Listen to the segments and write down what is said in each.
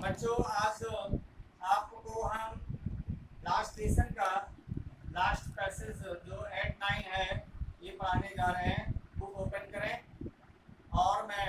बच्चों आज आपको हम लास्ट लेसन का लास्ट पैसेज जो 8-9 है ये पढ़ाने जा रहे हैं। बुक ओपन करें और मैं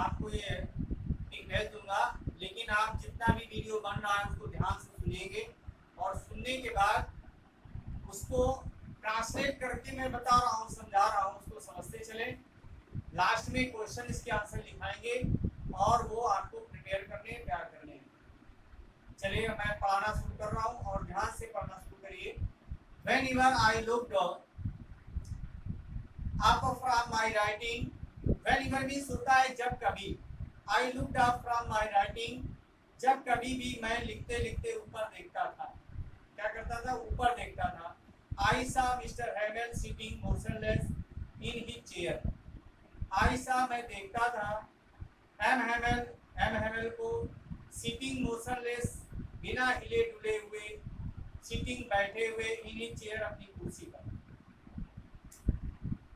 आपको ये लिंक भेज दूंगा, लेकिन आप जितना भी वीडियो बन रहा है उसको ध्यान से सुनिएंगे और सुनने के बाद उसको ट्रांसलेट करके मैं बता रहा हूँ, समझा रहा हूँ, उसको समझते चलें। लास्ट में क्वेश्चन इसके आंसर लिखाएंगे और वो आपको प्रिपेयर करने तैयार करने हैं। चलिए मैं पढ़ाना शुरू कर रहा हूँ और ध्यान से पढ़ना शुरू करिए। Whenever I looked up from my writing, whenever means होता है जब कभी, I looked up from my writing, जब कभी भी मैं लिखते लिखते ऊपर देखता था। क्या करता था? ऊपर देखता था। I saw Mr. Hamel sitting motionless in his chair. I saw मैं देखता था एम हैमेल को सिटिंग मोशनलेस बिना हिले डुले हुए, सिटिंग बैठे हुए, इन चेयर अपनी कुर्सी पर।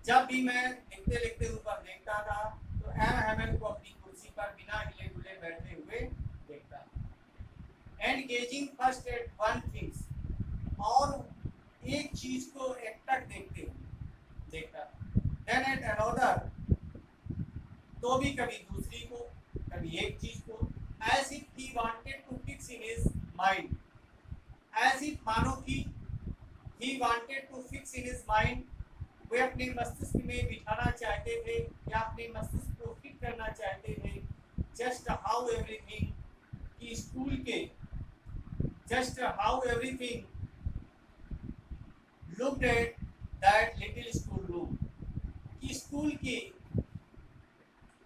जब भी मैं लिखते लिखते ऊपर देखता था तो एम हैमेल को अपनी कुर्सी पर बिना हिले डुले बैठे हुए देखता था। And gazing first at one things, और एक चीज को एकटक देखते हुए देखता था। देन एट अनदर, तो भी कभी दूसरी को, कभी एक चीज को। As if he wanted to fix in his mind, as if मानो कि he wanted to fix in his mind, वे अपने मस्तिष्क में बिठाना चाहते थे या अपने मस्तिष्क को फिट करना चाहते थे। जस्ट हाउ एवरीथिंग, कि स्कूल के, just how everything looked at that little school room, कि स्कूल की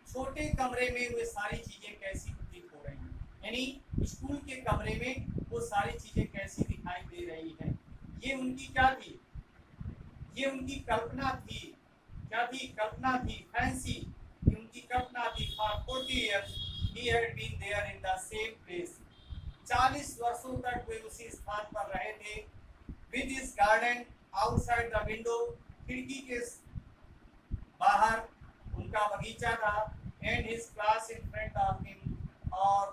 छोटे कमरे में वो सारी चीजें कैसी प्रतीत हो रही हैं, यानी स्कूल के कमरे में वो सारी चीजें कैसी दिखाई दे रही हैं। ये उनकी क्या थी? ये उनकी कल्पना थी। क्या थी? कल्पना थी, फैंसी। ये उनकी कल्पना थी। For 40 years he had been there in the same place. 40 वर्षों तक वे उसी स्थान पर रहे थे। With his garden outside the window, खिड़की के बाहर उनका बगीचा था। And his class in front of him, और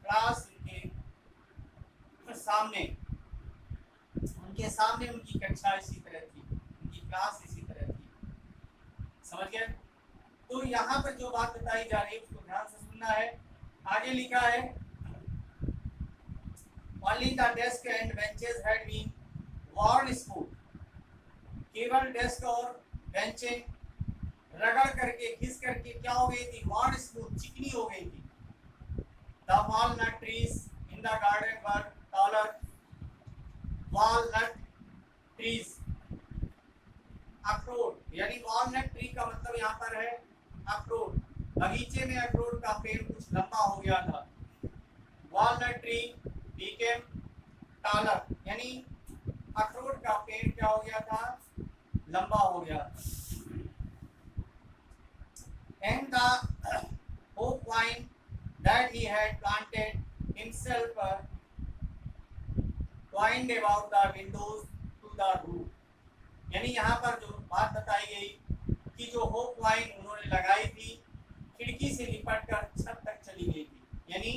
क्लास उनके सामने, उनके सामने उनकी कक्षा इसी तरह थी, उनकी क्लास इसी तरह थी। समझ गए? तो यहाँ पर जो बात बताई जा रही है उसको ध्यान से सुनना है। आगे लिखा है only the desk and benches had been worn smooth, केवल डेस्क और बेंचें रगड़ करके, घिस करके क्या हो गई थी? worn smooth, चिकनी हो गई थी। The walnut trees in the garden were taller. walnut trees, अखरोट, यानी walnut tree का मतलब यहाँ पर है अखरोट। बगीचे में अखरोट का पेड़ कुछ लंबा हो गया था। walnut tree became taller, यानी अखरोट का पेड़ क्या हो गया था? लंबा हो गया। And the oak vine that he had planted himself twined about the windows to the roof, यानी यहाँ पर जो बात बताई गई कि जो होप वाइन उन्होंने लगाई थी खिड़की से लिपट कर छत तक चली गई थी, यानी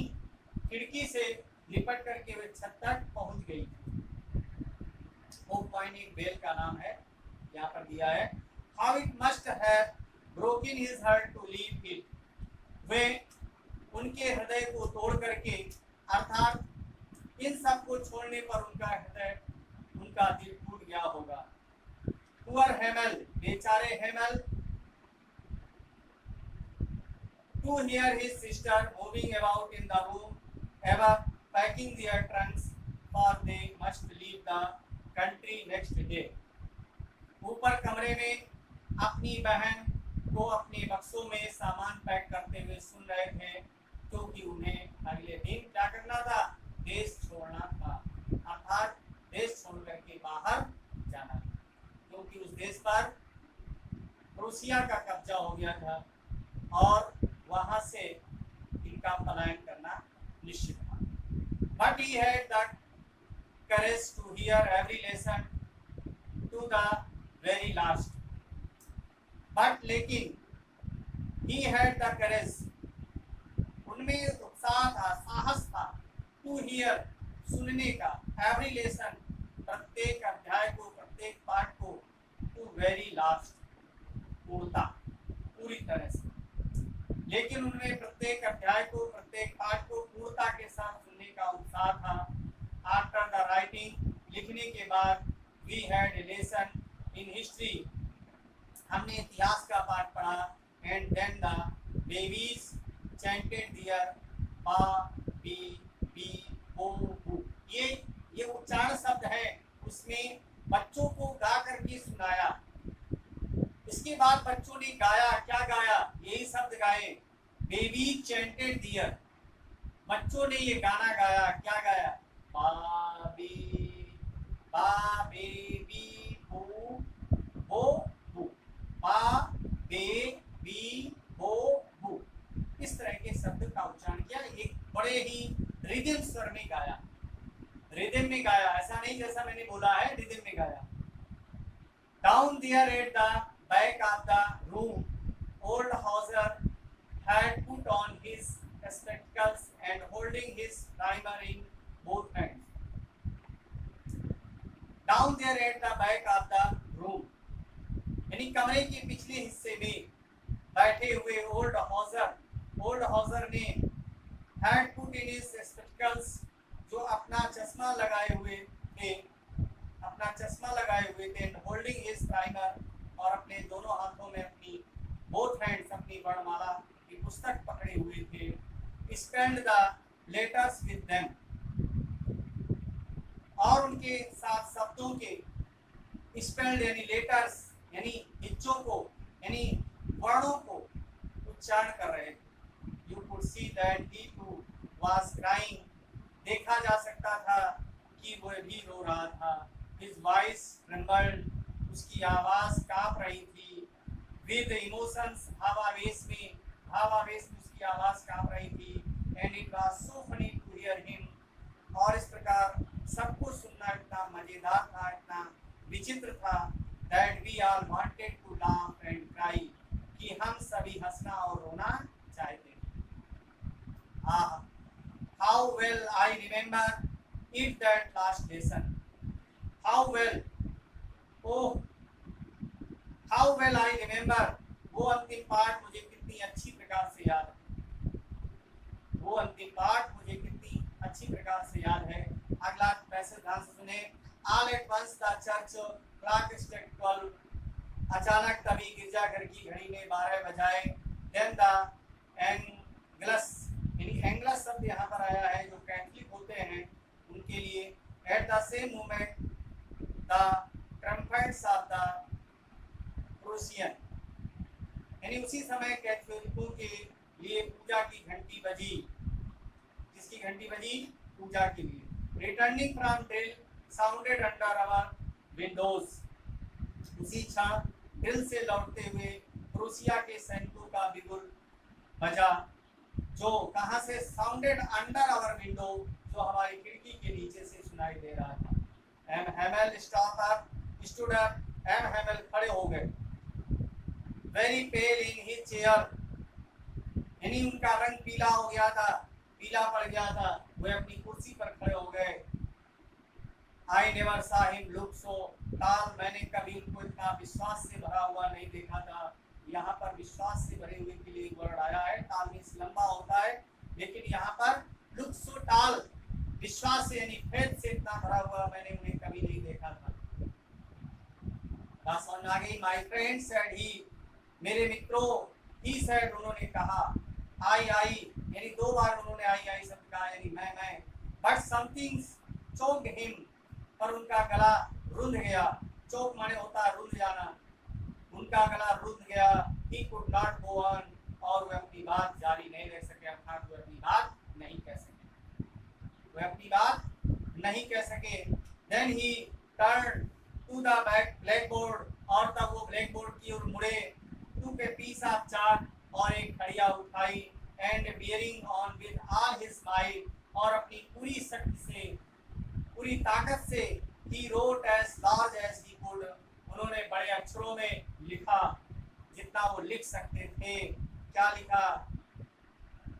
खिड़की से लिपट करके वे छत तक पहुंच गई थी। होप वाइन एक बेल का नाम है, यहाँ पर दिया है। How it must have broken his heart to leave it, वे उनके हृदय को तोड़ करके, अर्थात इन सब को छोड़ने पर उनका हृदय, उनका दिल टूट गया होगा। Poor Hamel, बेचारे Hemal, to hear his sister moving about in the room, ever packing their trunks, for they must leave the country next day. ऊपर कमरे में अपनी बहन को अपने बक्सों में सामान पैक करते हुए सुन रहे थे, क्योंकि उन्हें अगले दिन क्या करना था? देश छोड़ना था, अर्थात देश छोड़ करके बाहर जाना था, क्योंकि उस देश पर रूसिया का कब्जा हो गया था और वहां से इनका पलायन करना निश्चित था। But he had the courage to hear every lesson to the very last. But लेकिन he had the courage, उनमें उत्साह था, साहस हियर, सुनने का, एवरी लेसन, प्रत्येक अध्याय को, प्रत्येक पाठ को, टू वेरी लास्ट, पूर्णता, पूरी तरह से। लेकिन उनमें प्रत्येक अध्याय को, प्रत्येक पाठ को पूर्णता के साथ सुनने का उत्साह था। आफ्टर द राइटिंग, लिखने के बाद, we had a lesson in history, हमने इतिहास का पाठ पढ़ा। And then the babies chanted their ba be B बो बू, ये उच्चारण शब्द है, उसमें बच्चों को गा करके सुनाया। इसके बाद बच्चों ने गाया, क्या गाया, यही शब्द गाए, बेबी चैंटेड दियर, बच्चों ने ये गाना गाया, क्या गाया, बाबी बा बेबी बू बो बू, बा बे बी बो बू, इस तरह के शब्द का उच्चारण किया। एक बड़े ही रिदम स्वर में गाया, रिदम में गाया, ऐसा नहीं जैसा मैंने बोला है, रिदम में गाया। Down there at the back of the room, old Hauser had put on his spectacles and holding his primer in both hands. Down there at the back of the room, यानी कमरे के पिछले हिस्से में बैठे हुए ओल्ड हाउसर ने had put in his spectacles, जो अपना चश्मा लगाए हुए थे, and holding his primer, और अपने दोनों हाथों में अपनी both hands, अपनी वर्णमाला की पुस्तक पकड़े हुए थे। Spend the letters with them, और उनके साथ शब्दों के, स्पेल्ड यानी लेटर्स यानी हिज्जों को, यानी वर्णों को उच्चारण कर रहे थे। You could see that he too was crying, देखा जा सकता था कि वह भी रो रहा था। हिज वॉइस ट्रेम्बल्ड, उसकी आवाज कांप रही थी। विद इमोशंस, भावावेश में उसकी आवाज कांप रही थी। And it was so funny to hear him, और इस प्रकार सबको सुनना इतना मजेदार था, इतना विचित्र था। That we all wanted to laugh and cry, कि हम सभी हंसना और रोना चाहते थे। How well I remember it that last lesson, how well, oh how well I remember, वो अंतिम पाठ मुझे कितनी अच्छी प्रकार से याद है, अगला पैसेज ध्यान से सुने। All at once the church clock struck 12, अचानक तभी गिरजाघर की घड़ी ने 12 बजाए। देन द एंगलस, यानी एंगलस शब्द यहाँ पर आया है, जो कैथोलिक होते हैं उनके लिए। Eight the same moment the trumpets of the crucian, यानी उसी समय कैथोलिकों के लिए पूजा की घंटी बजी। किसकी घंटी बजी? पूजा के लिए। Returning from drill sounded under our windows, उसी क्षण ड्रिल से लौटते हुए क्रूसिया के सैनिकों का बिगुल बजा, जो कहाँ से? साउंडेड अंडर आवर विंडो, जो हमारी खिड़की के नीचे से सुनाई दे रहा था। M Hamel stood up, M Hamel खड़े हो गए। Very pale in his chair, यानी उनका रंग पीला हो गया था, पीला पड़ गया था, वे अपनी कुर्सी पर खड़े हो गए। आई नेवर सा हिम लुक सो टाल, मैंने कभी उनको इतना विश्वास से भरा हुआ नहीं देखा था। यहाँ पर विश्वास से भरे हुए के लिए एक वर्ड आया है, टाल मीन्स लंबा होता है, लेकिन यहाँ पर लुक सो टाल, विश्वास से यानी फेथ से इतना भरा हुआ मैंने उन्हें कभी नहीं देखा था। बात समझ आ गई? माय फ्रेंड सेड ही, मेरे मित्रों, ही सेड, उन्होंने कहा। आई यानी 2 बार उन्होंने आई शब्द कहा, यानी मैं। बट समथिंग चोक्ड हिम, पर उनका गला रुंध गया। चोक माने होता है रुंध जाना, उनका गला रुंध गया। He could not go on, और वे अपनी बात जारी नहीं रख सके, अर्थात वे अपनी बात नहीं कह सके। Then he turn to the blackboard, और तब वो ब्लैक बोर्ड की ओर मुड़े। टू के पीस ऑफ चार्ट, और एक खड़िया उठाई। And bearing on with all his might, और अपनी पूरी शक्ति से, पूरी ताकत से, he wrote as large as he could, उन्होंने बड़े अक्षरों में लिखा जितना वो लिख सकते थे। क्या लिखा?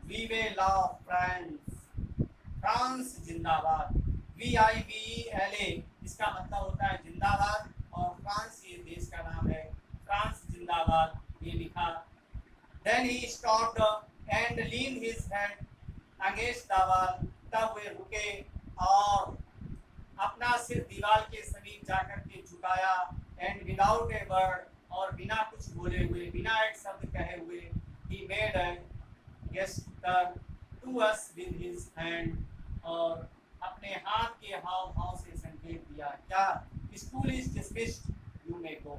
वी वे लव फ्रांस, फ्रांस जिंदाबाद। VIVELA इसका मतलब होता है जिंदाबाद, और फ्रांस ये देश का नाम है, फ्रांस जिंदाबाद ये लिखा। Then he stopped and leaned his head against the wall। तब वे रुके और अपना सिर दीवार के समीप जाकर के झुकाया। एंड विदाउट ए वर्ड, और बिना कुछ बोले हुए, बिना एक शब्द कहे हुए, he made a gesture to us with his hand, और अपने हाथ के हाव भाव से संकेत दिया। क्या? School is dismissed, you may go.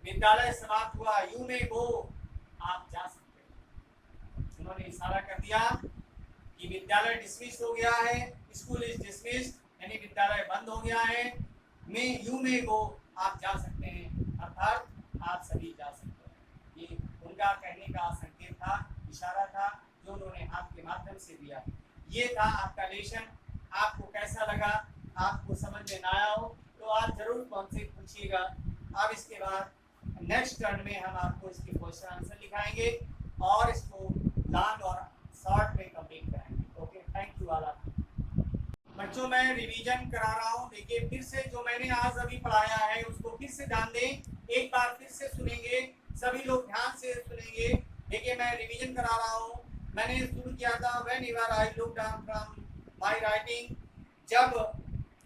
विद्यालय समाप्त हुआ, यू मे गो, आप जा सकते हैं। उन्होंने इशारा कर दिया कि विद्यालय डिसमिस हो गया है, स्कूल इज डिसमिस्ड, यानी विद्यालय बंद हो गया है। यू मे गो, आप जा सकते हैं, अर्थात आप सभी जा सकते हैं। ये उनका कहने का संकेत था, इशारा था, जो उन्होंने हाथ के माध्यम से दिया। ये था आपका लेसन। आपको कैसा लगा? आपको समझ में ना आया हो तो आप जरूर हमसे पूछिएगा। अब इसके बाद नेक्स्ट टर्न में हम आपको इसके क्वेश्चन आंसर लिखाएंगे और इसको लॉन्ग और शॉर्ट में कंप्लीट कराएंगे। Okay, thank you all. बच्चों मैं रिवीजन करा रहा हूँ। देखिए फिर से जो मैंने आज अभी पढ़ाया है उसको फिर से ध्यान दें, एक बार फिर से सुनेंगे, सभी लोग ध्यान से सुनेंगे। देखिए मैं रिवीजन करा रहा हूँ। मैंने शुरू किया था whenever I look down from my writing, जब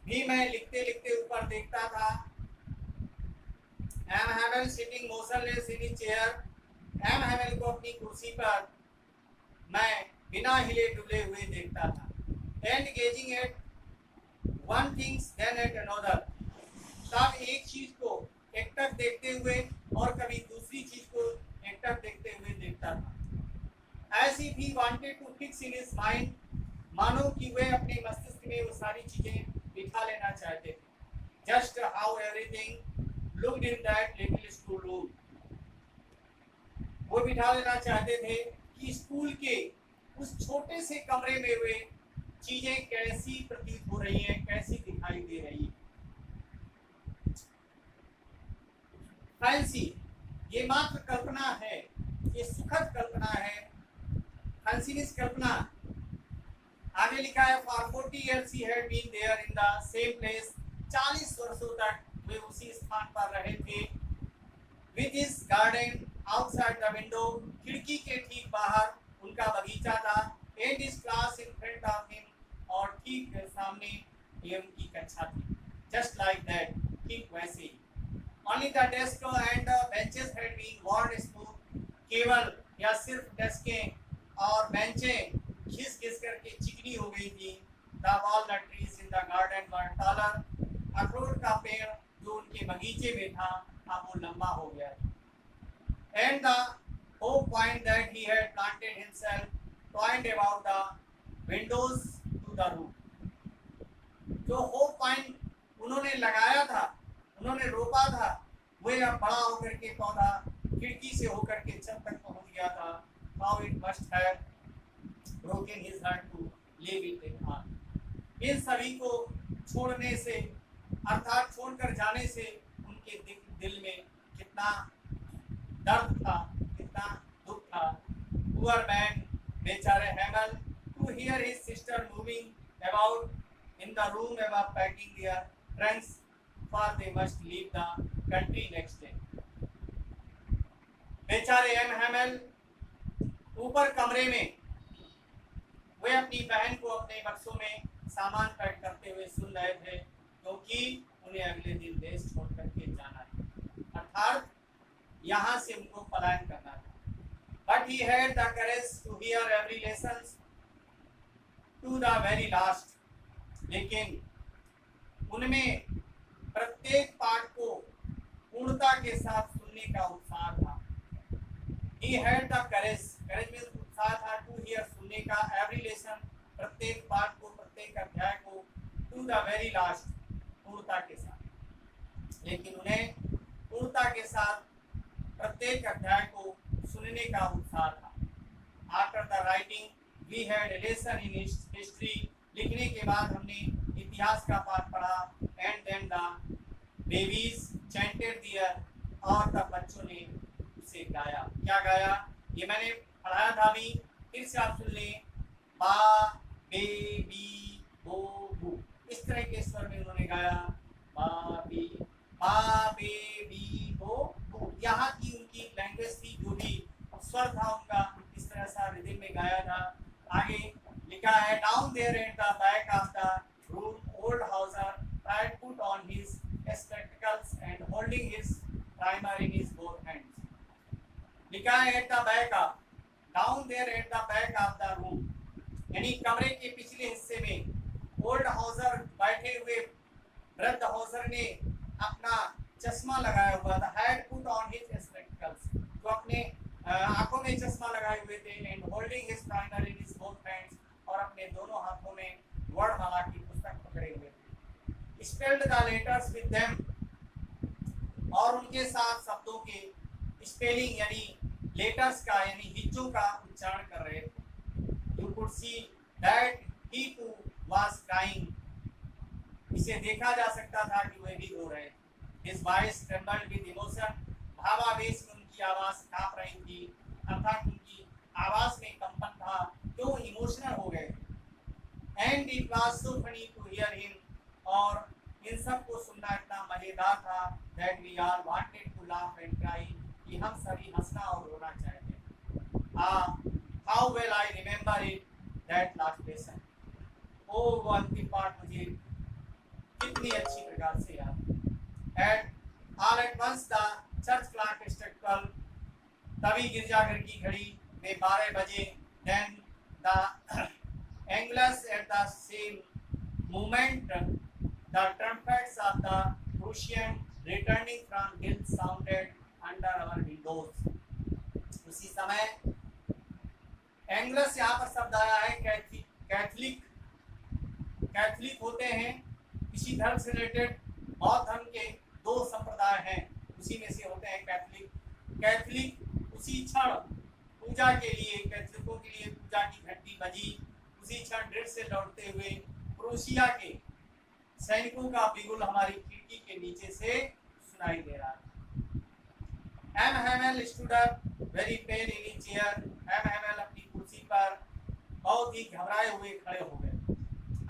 भी मैं लिखते लिखते ऊपर देखता था। M Hamel sitting motionless in his chair, M Hamel को अपनी कुर्सी पर मैं बिना हिले डुले हुए देखता था। And gazing at one things then at another, तब एक चीज को एकटक देखते हुए और कभी दूसरी चीज को एकटक देखते हुए देखता था। As if he wanted to fix in his mind, मानो कि वे अपने मस्तिष्क में वो सारी चीजें बिठा लेना चाहते थे। Just how everything looked in that little school room, वो बिठा लेना चाहते थे कि स्कूल के उस छोटे से कमरे में वे चीजें कैसी प्रतीत हो रही हैं, कैसी दिखाई दे रही हैं। फैंसी, ये मात्र कल्पना है, ये सुखद कल्पना है। फैंसी मीन्स कल्पना। आगे लिखा है for 40 years he had been there in the same place, 40 वर्षों तक वे उसी स्थान पर रहे थे। with his garden outside the window, खिड़की के ठीक बाहर उनका बगीचा था। and his class in front of him, और ठीक सामने ये उनकी कक्षा थी। just like that, ठीक वैसे ही। only the desk and the benches had been worn smooth, केवल या सिर्फ डेस्कें और बेंचें घिस घिस करके चिकनी हो गई थी। The walnut trees in the garden were taller, अखरोट का पेड़ जो उनके बगीचे में था अब वो लंबा हो गया था। And the hope point that he had planted himself twined about the windows to the roof, जो होप पॉइंट उन्होंने लगाया था, उन्होंने रोपा था, वह अब बड़ा होकर के पौधा खिड़की से होकर के छत तक पहुंच गया था। How it must have broken his heart to leave it in heart, इन सभी को छोड़ने से अर्थात छोड़कर जाने से उनके दिल में कितना दर्द था, कितना दुख था। Poor man, बेचारे हैमल, to hear his sister moving about in the room above packing their trunks, for they must leave the country next day। बेचारे एम हैमल ऊपर कमरे में वे अपनी बहन को अपने बक्सों में सामान पैक करते हुए सुन रहे थे, क्योंकि उन्हें अगले दिन देश छोड़ करके जाना है, अर्थात यहाँ से उनको पलायन करना था। But he had the courage to hear every lesson to the very last, लेकिन उनमें प्रत्येक पाठ को पूर्णता के साथ सुनने का उत्साह था। He had the courage, courage means उत्साह था, to hear सुनने का, every lesson प्रत्येक पाठ को, प्रत्येक अध्याय को, to the very last पूर्णता के साथ, लेकिन उन्हें पूर्णता के साथ प्रत्येक अध्याय को सुनने का उत्साह था। After the writing, we had a lesson in history, लिखने के बाद हमने इतिहास का पाठ पढ़ा। And then the babies chanted there, और तब बच्चों ने उसे गाया। क्या गाया? ये मैंने पढ़ाया था अभी, फिर से आप सुन लें। बा बेबी गाया बाबी बाबे बी बो। यहाँ की उनकी लैंग्वेज थी, जो भी स्वर था उनका इस तरह सा रिदम में गाया था। आगे लिखा है down there at the back of the room old Hauser tried put on his spectacles and holding his primer in his both hands. लिखा है at the back of, down there at the back of the room, यानी कमरे के पिछले हिस्से में old Hauser बैठे हुए, वृद्ध हाउसर ने अपना चश्मा लगाया हुआ था, had put on his spectacles, तो अपने आंखों में चश्मा लगाए हुए थे, and holding his primer in his both hands, और अपने दोनों हाथों में वर्णमाला की पुस्तक पकड़े हुए थे। Spelled the letters with them, और उनके साथ शब्दों के स्पेलिंग यानी लेटर्स का यानी हिज्जों का उच्चारण कर रहे थे। You could see that he too was crying, इसे देखा जा सकता था कि वह भी रो रहे थे। His voice trembled with emotion, भावावेश में उनकी आवाज कांप रही थी, अर्थात उनकी आवाज में कंपन था, तो इमोशनल हो गए। And it was so funny to hear him, और इन सब को सुनना इतना मजेदार था, that we are wanted to laugh and cry, कि हम सभी हंसना और रोना चाहते। How well I remember it that last lesson, ओ वो अंतिम पाठ मुझे कितनी अच्छी प्रकार से याद। At all at once the church clock struck 12, तभी गिरजाघर की घड़ी में 12 बजे। Then the Angelus at the same moment the trumpets of the Prussians returning from hill sounded under our windows. उसी समय एंगल्स यहाँ पर शब्द आया है, कैथलिक, कैथलिक होते हैं किसी धर्म से रिलेटेड, बौद्ध धर्म के दो संप्रदाय हैं, उसी में से होते हैं कैथलिक। कैथलिक उसी क्षण पूजा के लिए, कैथलिकों के लिए पूजा की घंटी बजी, उसी क्षण ड्रिल से लौटते हुए क्रोशिया के सैनिकों का बिगुल हमारी खिड़की के नीचे से सुनाई दे रहा है। M Hamel stood up very pale in his chair, M Hamel अपनी कुर्सी पर बहुत ही घबराए हुए खड़े हो गए।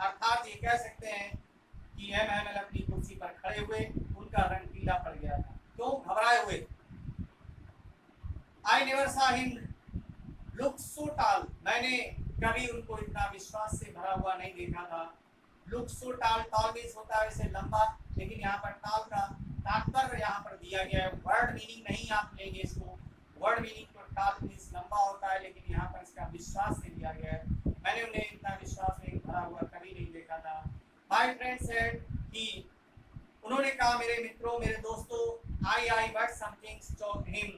अर्थात ये कह सकते हैं कि एम हैमेल अपनी कुर्सी पर खड़े हुए, उनका रंग पीला पड़ गया था, क्यों घबराए हुए। आई नेवर सा हिम लुक सो टाल, मैंने कभी उनको इतना विश्वास से भरा हुआ नहीं देखा था। लुक सो टाल, टाल मीन्स होता है वैसे लंबा, लेकिन यहाँ पर टाल का तात्पर्य यहाँ पर दिया गया है, वर्ड मीनिंग नहीं आप लेंगे इसको, वर्ड मीनिंग तो टाल मीन्स लंबा होता है, लेकिन यहाँ पर इसका विश्वास से दिया गया है। मैंने उन्हें इतना विश्वास में भरा हुआ कभी नहीं देखा था। माय फ्रेंड सेड कि उन्होंने कहा, मेरे मित्रों, मेरे दोस्तों, आई बट समथिंग स्टॉप हिम,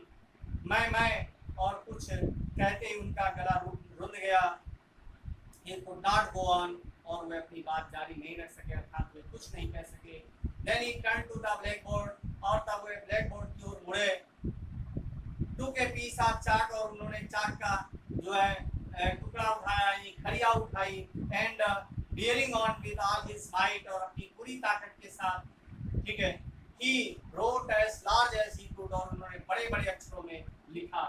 मैं और कुछ कहते उनका गला रुंध गया। He could not go on, और वे अपनी बात जारी नहीं रख सके, अर्थात वे कुछ नहीं कह सके। Then he turned to the blackboard, और तब वे ब्लैकबोर्ड की ओर मुड़े। took a piece of chalk, और उन्होंने चाक का जो है टुकड़ा उठाया, ये खड़िया उठाई, and bearing on with all his might, और अपनी पूरी ताकत के साथ, ठीक है, he wrote as large as he could, और उन्होंने बड़े-बड़े अक्षरों में लिखा।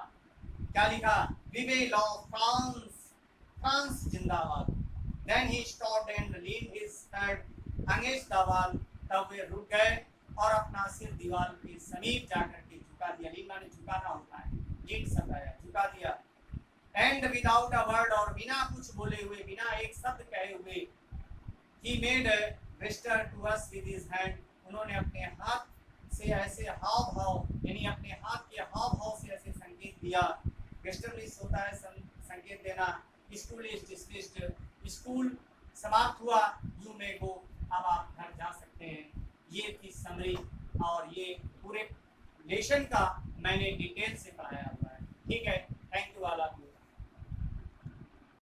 क्या लिखा? विवे लॉ फ्रांस, फ्रांस जिंदाबाद। Then he stopped and leaned his head against the wall, तब वे रुक गए और अपना सिर दीवार के समीप जाकर के झुका दिया। लीना ने झुकाना होता है, लीन शब्द आया, झुका दिया। And without a word, और बिना कुछ बोले हुए, बिना एक शब्द कहे हुए, he made a gesture to us with his hand, उन्होंने अपने हाथ से ऐसे हाव भाव, यानी अपने हाथ के हाव भाव से ऐसे संकेत दिया। गेस्टर मीन्स होता है संकेत देना। स्कूल इज डिसमिस्ड, स्कूल समाप्त हुआ, यू मे गो, अब आप घर जा सकते हैं। ये थी समरी, और ये पूरे लेसन का मैंने डिटेल से पढ़ाया हुआ है। ठीक है, thank you all of you.